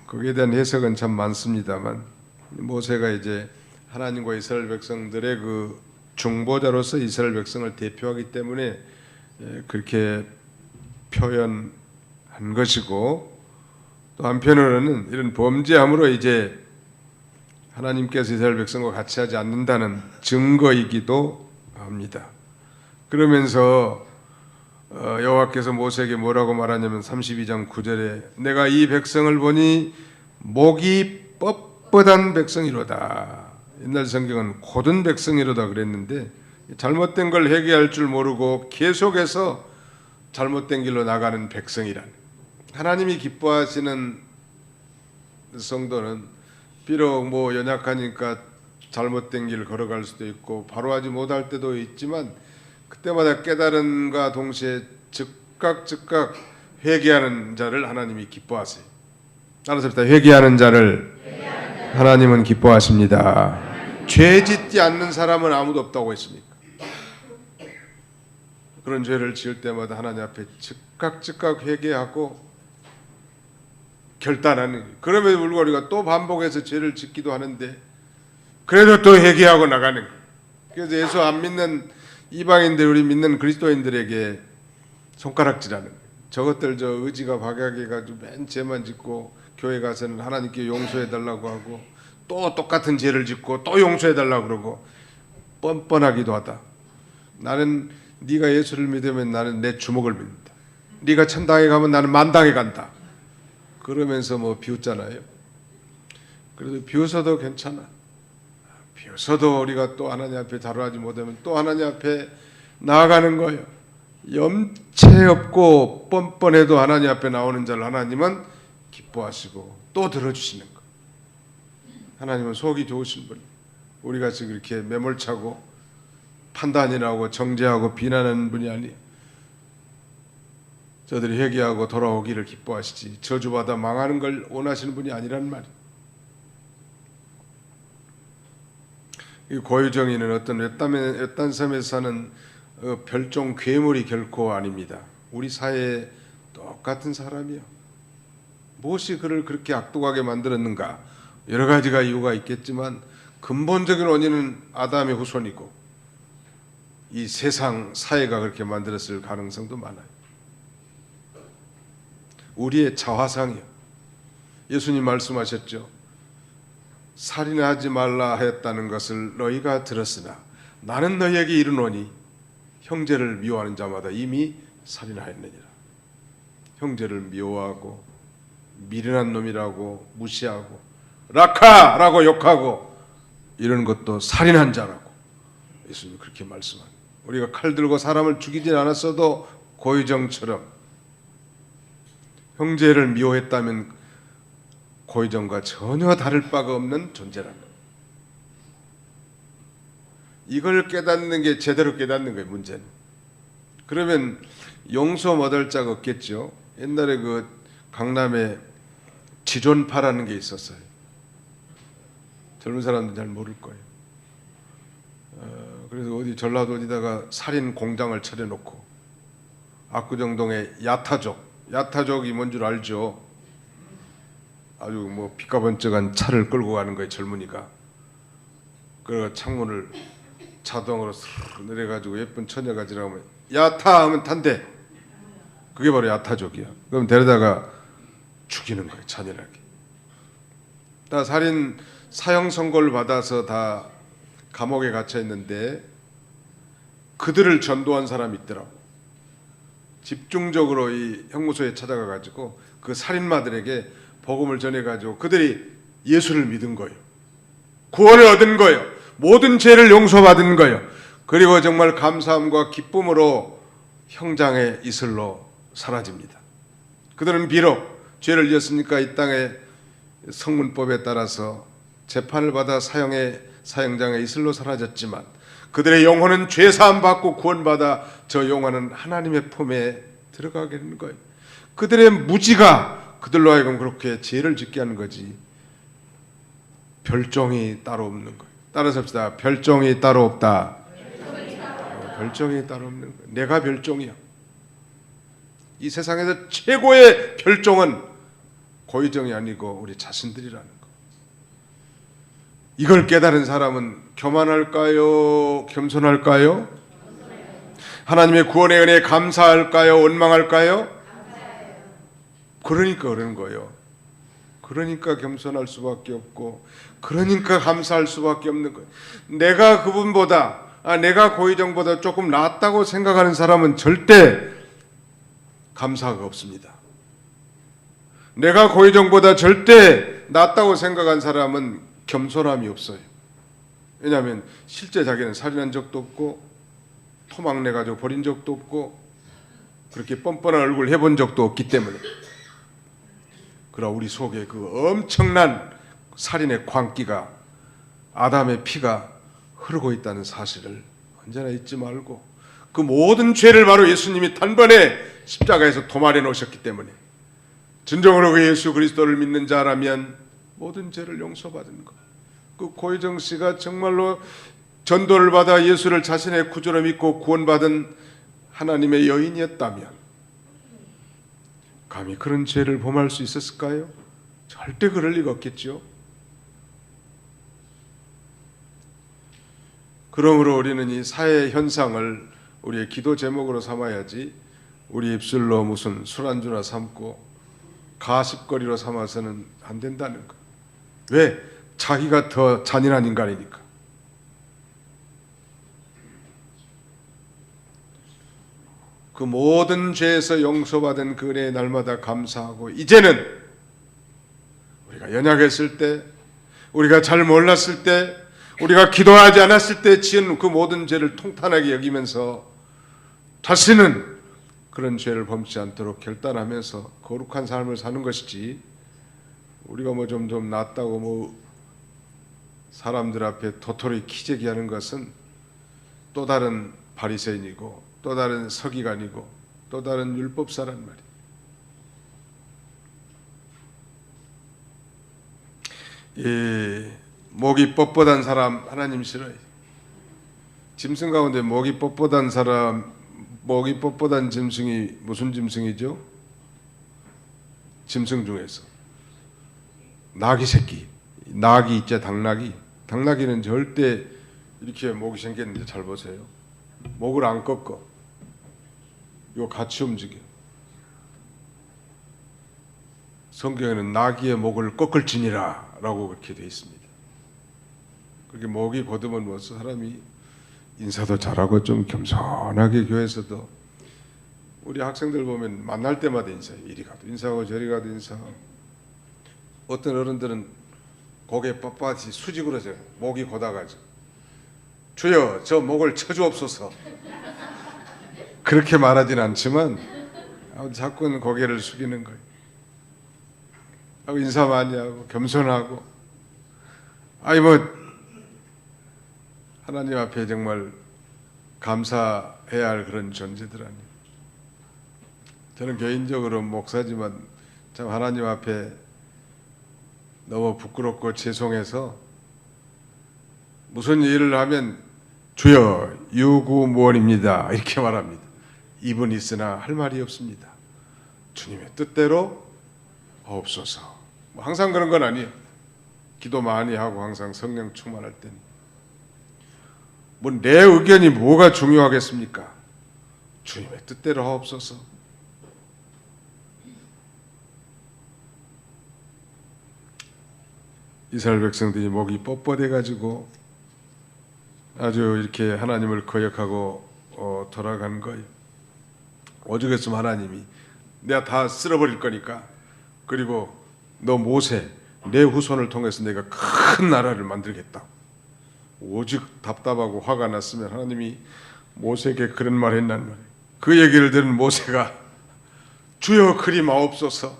Speaker 1: 거기에 대한 해석은 참 많습니다만 모세가 이제 하나님과 이스라엘 백성들의 그 중보자로서 이스라엘 백성을 대표하기 때문에 그렇게 표현한 것이고, 또 한편으로는 이런 범죄함으로 이제 하나님께서 이스라엘 백성과 같이 하지 않는다는 증거이기도 합니다. 그러면서 여호와께서 모세에게 뭐라고 말하냐면 32장 9절에 내가 이 백성을 보니 목이 뻣뻣한 백성이로다. 옛날 성경은 고든 백성이로다 그랬는데 잘못된 걸 회개할 줄 모르고 계속해서 잘못된 길로 나가는 백성이란, 하나님이 기뻐하시는 성도는 비록 뭐 연약하니까 잘못된 길 걸어갈 수도 있고 바로 하지 못할 때도 있지만 그때마다 깨달음과 동시에 즉각 회개하는 자를 하나님이 기뻐하세요. 따라서 회개하는 자를 하나님은 기뻐하십니다. 죄 짓지 않는 사람은 아무도 없다고 했습니까? 그런 죄를 지을 때마다 하나님 앞에 즉각 회개하고 결단하는, 그럼에도 불구하고 우리가 또 반복해서 죄를 짓기도 하는데 그래도 또 회개하고 나가는 거예요. 그래서 예수 안 믿는 이방인들, 우리 믿는 그리스도인들에게 손가락질하는 거예요. 저것들 저 의지가 박약해가지고 맨 죄만 짓고 교회 가서는 하나님께 용서해달라고 하고 또 똑같은 죄를 짓고 또 용서해달라고 그러고 뻔뻔하기도 하다. 나는 네가 예수를 믿으면 나는 내 주먹을 믿는다. 네가 천당에 가면 나는 만당에 간다. 그러면서 뭐 비웃잖아요. 그래도 비웃어도 괜찮아. 비웃어도 우리가 또 하나님 앞에 다루지 못하면 또 하나님 앞에 나아가는 거예요. 염치 없고 뻔뻔해도 하나님 앞에 나오는 자를 하나님은 기뻐하시고 또 들어주시는 거. 하나님은 속이 좋으신 분. 우리같이 그렇게 매몰차고 판단이라고 정죄하고 비난하는 분이 아니에요. 저들이 회개하고 돌아오기를 기뻐하시지 저주받아 망하는 걸 원하시는 분이 아니란 말이에요. 이 고유정의는 어떤 외딴 섬에서 사는 별종 괴물이 결코 아닙니다. 우리 사회에 똑같은 사람이요. 무엇이 그를 그렇게 악독하게 만들었는가? 여러 가지가 이유가 있겠지만 근본적인 원인은 아담의 후손이고 이 세상 사회가 그렇게 만들었을 가능성도 많아요. 우리의 자화상이요. 예수님 말씀하셨죠. 살인하지 말라 하였다는 것을 너희가 들었으나 나는 너희에게 이르노니 형제를 미워하는 자마다 이미 살인하였느니라. 형제를 미워하고 미련한 놈이라고 무시하고 라카라고 욕하고 이런 것도 살인한 자라고 예수님이 그렇게 말씀합니다. 우리가 칼 들고 사람을 죽이진 않았어도 고유정처럼 형제를 미워했다면 고유정과 전혀 다를 바가 없는 존재라는 거예요. 이걸 깨닫는 게 제대로 깨닫는 거예요. 문제는. 그러면 용서 못할 자가 없겠죠. 옛날에 그 강남에 지존파라는 게 있었어요. 젊은 사람들은 잘 모를 거예요. 그래서 어디 전라도 어디다가 살인 공장을 차려놓고 압구정동에 야타족이 뭔 줄 알죠? 아주 뭐 빛가번쩍한 차를 끌고 가는 거예요. 젊은이가 그 창문을 자동으로 스르르 내려가지고 예쁜 처녀가 지나가면 야타 하면 탄대. 그게 바로 야타족이야. 그럼 데려다가 죽이는 거예요, 잔인하게. 다 살인 사형 선고를 받아서 다 감옥에 갇혀 있는데 그들을 전도한 사람이 있더라고. 집중적으로 이 형무소에 찾아가 가지고 그 살인마들에게 복음을 전해 가지고 그들이 예수를 믿은 거예요. 구원을 얻은 거예요. 모든 죄를 용서받은 거예요. 그리고 정말 감사함과 기쁨으로 형장의 이슬로 사라집니다. 그들은 비록 죄를 지었으니까 이 땅에 성문법에 따라서 재판을 받아 사형장의 이슬로 사라졌지만 그들의 영혼은 죄사함 받고 구원받아 저 영혼은 하나님의 품에 들어가게 되는 거예요. 그들의 무지가 그들로 하여금 그렇게 죄를 짓게 하는 거지 별종이 따로 없는 거예요. 따라서 합시다. 별종이 따로 없다. 별종이 따로 없는 거예요. 내가 별종이야. 이 세상에서 최고의 별종은 고의정이 아니고 우리 자신들이라는 거. 이걸 깨달은 사람은 교만할까요? 겸손할까요? 하나님의 구원의 은혜에 감사할까요? 원망할까요? 그러니까 그러는 거예요. 그러니까 겸손할 수밖에 없고 그러니까 감사할 수밖에 없는 거예요. 내가 그분보다 내가 고의정보다 조금 낫다고 생각하는 사람은 절대 감사가 없습니다. 내가 고의정보다 절대 낫다고 생각한 사람은 겸손함이 없어요. 왜냐하면 실제 자기는 살인한 적도 없고 토막내 가지고 버린 적도 없고 그렇게 뻔뻔한 얼굴 해본 적도 없기 때문에. 그러나 우리 속에 그 엄청난 살인의 광기가 아담의 피가 흐르고 있다는 사실을 언제나 잊지 말고 그 모든 죄를 바로 예수님이 단번에 십자가에서 도말해 놓으셨기 때문에 진정으로 그 예수 그리스도를 믿는 자라면 모든 죄를 용서받은 것. 그 고혜정 씨가 정말로 전도를 받아 예수를 자신의 구주로 믿고 구원받은 하나님의 여인이었다면 감히 그런 죄를 범할 수 있었을까요? 절대 그럴 리가 없겠죠. 그러므로 우리는 이 사회 현상을 우리의 기도 제목으로 삼아야지 우리 입술로 무슨 술안주나 삼고 가십거리로 삼아서는 안 된다는 거. 왜? 자기가 더 잔인한 인간이니까. 그 모든 죄에서 용서받은 그 은혜에 날마다 감사하고 이제는 우리가 연약했을 때 우리가 잘 몰랐을 때 우리가 기도하지 않았을 때 지은 그 모든 죄를 통탄하게 여기면서 다시는 그런 죄를 범치 않도록 결단하면서 거룩한 삶을 사는 것이지 우리가 뭐 좀 낫다고 뭐 사람들 앞에 도토리 키재기하는 것은 또 다른 바리새인이고 또 다른 서기관이고 또 다른 율법사란 말이에요. 이 목이 뻣뻣한 사람 하나님 싫어요. 짐승 가운데 목이 뻣뻣한 사람, 목이 뻣뻣한 짐승이 무슨 짐승이죠? 짐승 중에서 나귀 새끼, 나귀 있죠. 당나귀는 절대 이렇게 목이 생겼는데 잘 보세요. 목을 안 꺾어. 이거 같이 움직여. 성경에는 나귀의 목을 꺾을지니라 라고 그렇게 되어 있습니다. 그렇게 목이 곧으면 뭐 사람이 인사도 잘하고 좀 겸손하게 교회에서도 우리 학생들 보면 만날 때마다 인사해요. 이리 가도 인사하고 저리 가도 인사하고. 어떤 어른들은 고개 빳빳이 수직으로 해서 목이 곧아가지고 주여 저 목을 쳐주옵소서 그렇게 말하진 않지만 자꾸는 고개를 숙이는 거예요. 하고 인사 많이 하고 겸손하고 아니 뭐 하나님 앞에 정말 감사해야 할 그런 존재들 아니에요. 저는 개인적으로 목사지만 참 하나님 앞에 너무 부끄럽고 죄송해서 무슨 일을 하면 주여 유구무원입니다 이렇게 말합니다. 입은 있으나 할 말이 없습니다. 주님의 뜻대로 없소서. 항상 그런 건 아니에요. 기도 많이 하고 항상 성령 충만할 때는 뭐 내 의견이 뭐가 중요하겠습니까? 주님의 뜻대로 하옵소서. 이스라엘 백성들이 목이 뻣뻣해 가지고 아주 이렇게 하나님을 거역하고 돌아간 거예요. 오죽했으면 하나님이 내가 다 쓸어버릴 거니까, 그리고 너 모세 내 후손을 통해서 내가 큰 나라를 만들겠다. 오직 답답하고 화가 났으면 하나님이 모세에게 그런 말 했단 말이에요. 그 얘기를 들은 모세가 주여 그리 마옵소서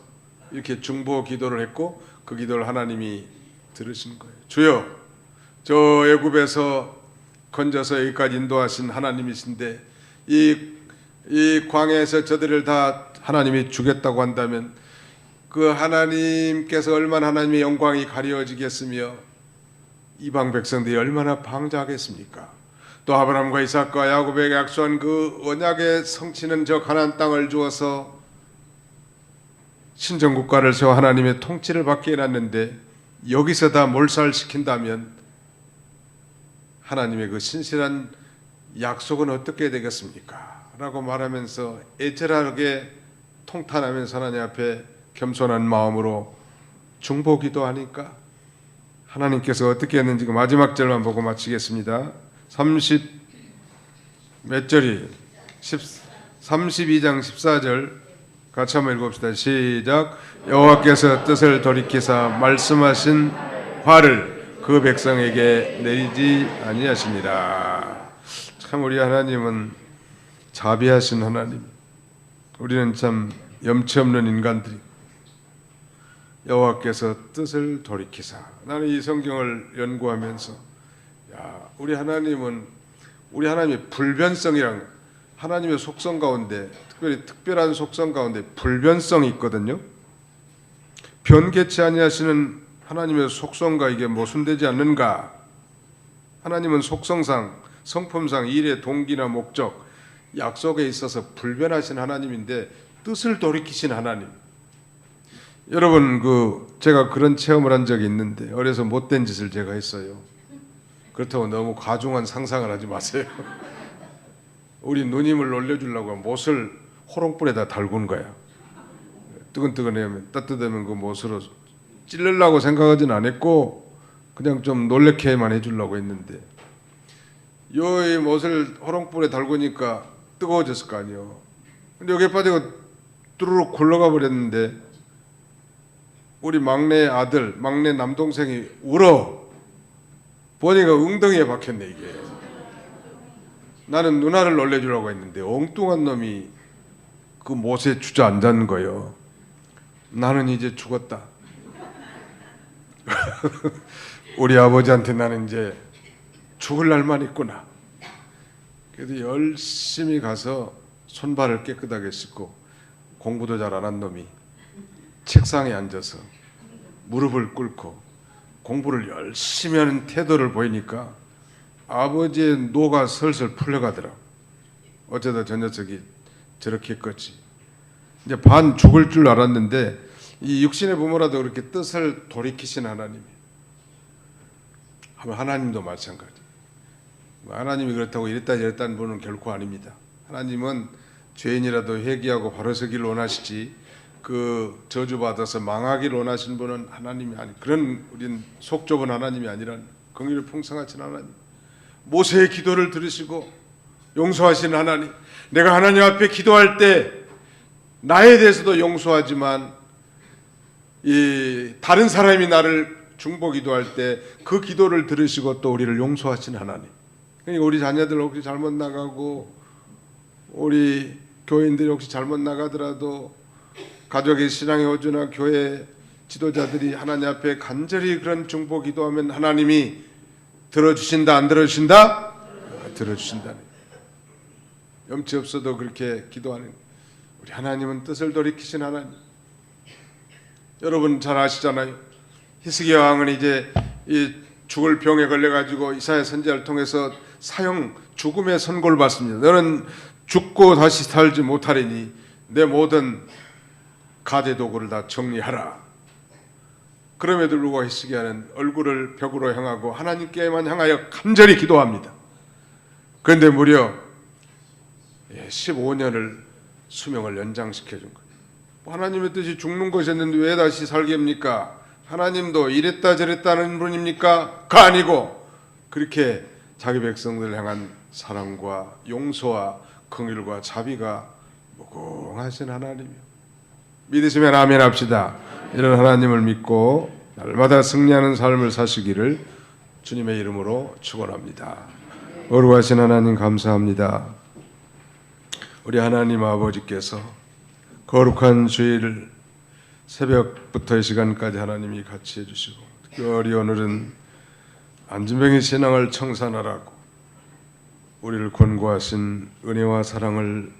Speaker 1: 이렇게 중보 기도를 했고, 그 기도를 하나님이 들으신 거예요. 주여, 저 애굽에서 건져서 여기까지 인도하신 하나님이신데 이 광야에서 저들을 다 하나님이 주겠다고 한다면 그 하나님께서 얼마나 하나님의 영광이 가려지겠으며 이방 백성들이 얼마나 방자하겠습니까? 또 아브라함과 이삭과 야곱에게 약속한 그 언약의 성취는 저 가나안 땅을 주어서 신정국가를 세워 하나님의 통치를 받게 해놨는데 여기서 다 몰살시킨다면 하나님의 그 신실한 약속은 어떻게 되겠습니까? 라고 말하면서 애절하게 통탄하면서 하나님 앞에 겸손한 마음으로 중보 기도하니까 하나님께서 어떻게 했는지 그 마지막 절만 보고 마치겠습니다. 30 몇 절이 32장 14절 같이 한번 읽읍시다. 시작. 여호와께서 뜻을 돌이키사 말씀하신 화를 그 백성에게 내리지 아니하시니라. 참 우리 하나님은 자비하신 하나님. 우리는 참 염치 없는 인간들이 여호와께서 뜻을 돌이키사. 나는 이 성경을 연구하면서 우리 하나님의 불변성이란 하나님의 속성 가운데 특별한 속성 가운데 불변성이 있거든요. 변개치 아니하시는 하나님의 속성과 이게 모순되지 않는가? 하나님은 속성상, 성품상, 일의 동기나 목적, 약속에 있어서 불변하신 하나님인데 뜻을 돌이키신 하나님. 여러분 제가 그런 체험을 한 적이 있는데 어려서 못된 짓을 제가 했어요. 그렇다고 너무 과중한 상상을 하지 마세요. 우리 누님을 놀려주려고 못을 호롱불에다 달군 거야. 뜨끈뜨끈하면 따뜻하면 그 못으로 찌르려고 생각하진 않았고 그냥 좀 놀래게만 해주려고 했는데 이 못을 호롱불에 달구니까 뜨거워졌을 거 아니에요. 근데 여기에 빠지고 뚜루룩 굴러가 버렸는데 우리 막내 아들, 막내 남동생이 울어. 보니까 엉덩이에 박혔네 이게. 나는 누나를 놀래주려고 했는데 엉뚱한 놈이 그 못에 주저앉은 거예요. 나는 이제 죽었다. 우리 아버지한테 나는 이제 죽을 날만 있구나. 그래도 열심히 가서 손발을 깨끗하게 씻고 공부도 잘 안 한 놈이 책상에 앉아서 무릎을 꿇고 공부를 열심히 하는 태도를 보이니까 아버지의 노가 슬슬 풀려가더라. 어쩌다 저 녀석이 저렇게 했겠지. 이제 반 죽을 줄 알았는데 이 육신의 부모라도 그렇게 뜻을 돌이키신 하나님이. 하나님도 마찬가지. 하나님이 그렇다고 이랬다 저랬다는 분은 결코 아닙니다. 하나님은 죄인이라도 회개하고 바로 서기를 원하시지 그 저주받아서 망하기를 원하신 분은 하나님이 아니. 그런 우린 속 좁은 하나님이 아니라 긍휼이 풍성하신 하나님. 모세의 기도를 들으시고 용서하시는 하나님. 내가 하나님 앞에 기도할 때 나에 대해서도 용서하지만 이 다른 사람이 나를 중보 기도할 때 그 기도를 들으시고 또 우리를 용서하시는 하나님. 그러니까 우리 자녀들 혹시 잘못 나가고 우리 교인들이 혹시 잘못 나가더라도 가족의 신앙의 호주나 교회 지도자들이 하나님 앞에 간절히 그런 중보 기도하면 하나님이 들어주신다 안 들어주신다? 들어주신다는. 염치 없어도 그렇게 기도하는 우리 하나님은 뜻을 돌이키신 하나님. 여러분 잘 아시잖아요. 히스기야 왕은 이제 이 죽을 병에 걸려가지고 이사야 선지자를 통해서 죽음의 선고를 받습니다. 너는 죽고 다시 살지 못하리니 내 모든 가대 도구를 다 정리하라. 그럼에도 불구하고 히스기야는 얼굴을 벽으로 향하고 하나님께만 향하여 간절히 기도합니다. 그런데 무려 15년을 수명을 연장시켜 준 거예요. 하나님의 뜻이 죽는 것이었는데 왜 다시 살게 합니까? 하나님도 이랬다 저랬다는 분입니까? 그 아니고 그렇게 자기 백성들을 향한 사랑과 용서와 긍휼과 자비가 무궁하신 하나님이요. 믿으시면 아멘 합시다. 이런 하나님을 믿고 날마다 승리하는 삶을 사시기를 주님의 이름으로 축원합니다. 거룩하신 하나님 감사합니다. 우리 하나님 아버지께서 거룩한 주일을 새벽부터 이 시간까지 하나님이 같이 해주시고 특별히 오늘은 안진병의 신앙을 청산하라고 우리를 권고하신 은혜와 사랑을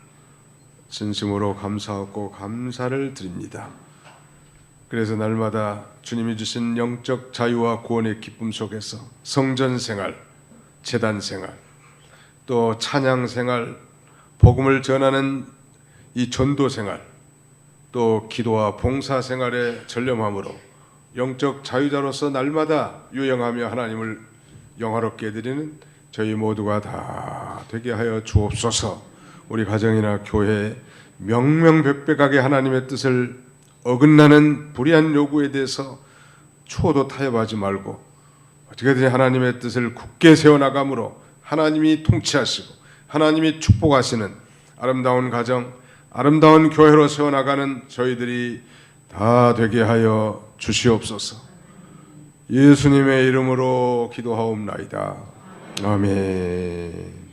Speaker 1: 진심으로 감사하고 감사를 드립니다. 그래서 날마다 주님이 주신 영적 자유와 구원의 기쁨 속에서 성전 생활, 제단 생활, 또 찬양 생활, 복음을 전하는 이 전도 생활, 또 기도와 봉사 생활에 전념함으로 영적 자유자로서 날마다 유영하며 하나님을 영화롭게 드리는 저희 모두가 다 되게 하여 주옵소서. 우리 가정이나 교회에 명명백백하게 하나님의 뜻을 어긋나는 불의한 요구에 대해서 초도 타협하지 말고 어떻게든 하나님의 뜻을 굳게 세워나감으로 하나님이 통치하시고 하나님이 축복하시는 아름다운 가정, 아름다운 교회로 세워나가는 저희들이 다 되게 하여 주시옵소서. 예수님의 이름으로 기도하옵나이다. 아멘.